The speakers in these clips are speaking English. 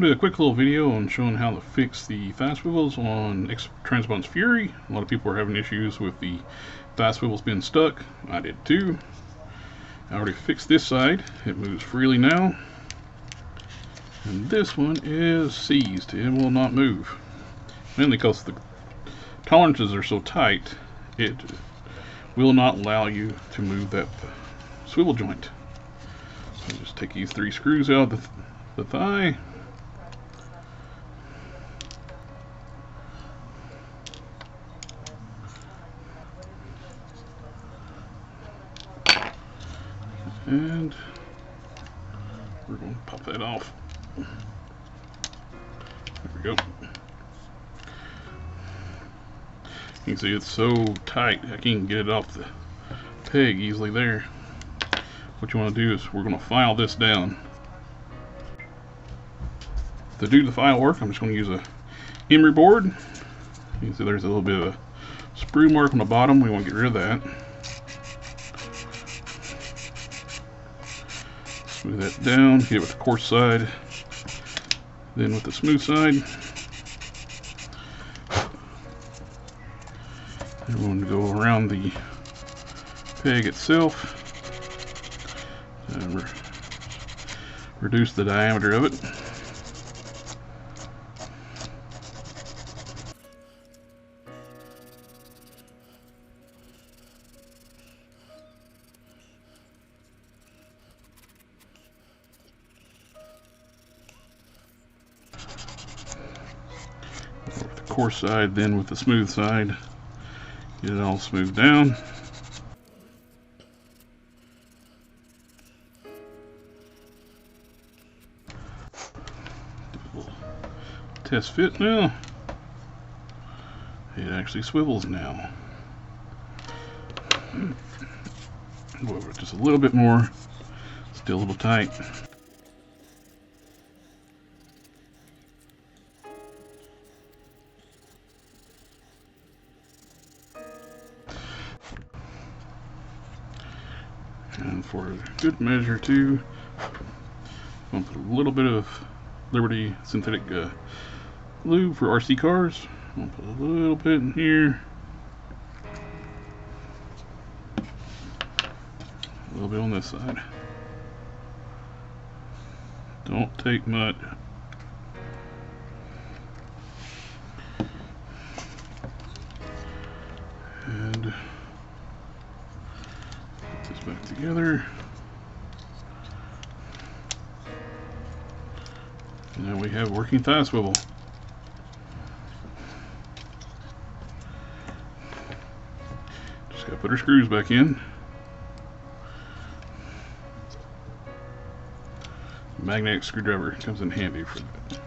to do a quick little video on showing how to fix the thigh swivels on X-Transbots Fury. A lot of people are having issues with the thigh swivels being stuck. I did too. I already fixed this side. It moves freely now. And this one is seized. It will not move. Mainly because the tolerances are so tight, it will not allow you to move that swivel joint. So just take these 3 screws out of the thigh. And we're going to pop that off. There we go. You can see it's so tight, I can't get it off the peg easily there. What you want to do is we're going to file this down. To do the file work, I'm just going to use a emery board. You can see there's a little bit of a sprue mark on the bottom. We want to get rid of that. Smooth that down, get it with the coarse side, then with the smooth side. And we're going to go around the peg itself and reduce the diameter of it. With the coarse side, then with the smooth side, get it all smoothed down. Test fit now. It actually swivels now. Go over it just a little bit more. Still a little tight. And for a good measure too, I'm going to put a little bit of Liberty synthetic lube for RC cars. I'm going to put a little bit in here. A little bit on this side. Don't take much. And put this back together. And now we have working thigh swivel. Just gotta put our screws back in. Magnetic screwdriver comes in handy for that.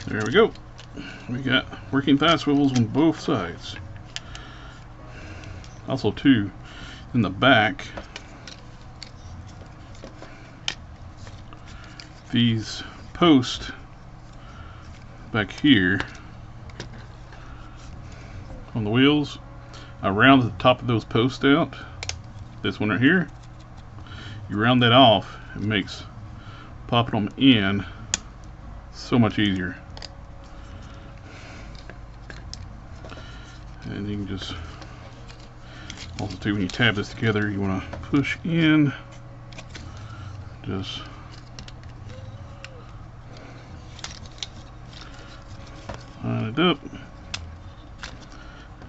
There we go. We got working thigh swivels on both sides. Also too, in the back, these posts back here on the wheels, I rounded the top of those posts out. This one right here, you round that off, it makes popping them in so much easier. And you can just, also too, when you tab this together, you want to push in, just line it up,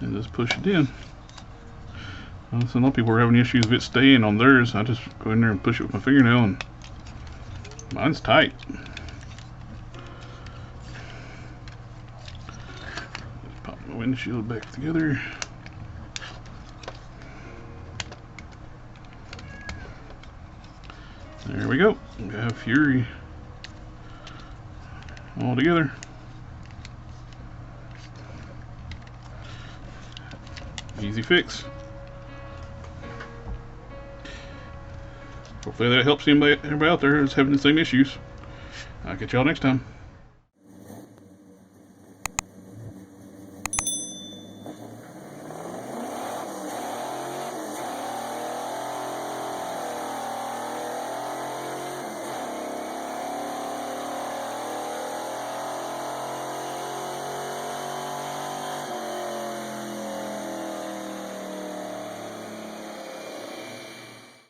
and just push it in. So a lot of people are having issues with it staying on theirs. I just go in there and push it with my fingernail, and mine's tight. Windshield back together. There we go. We have Fury all together. Easy fix. Hopefully that helps everybody out there who's having the same issues. I'll catch y'all next time.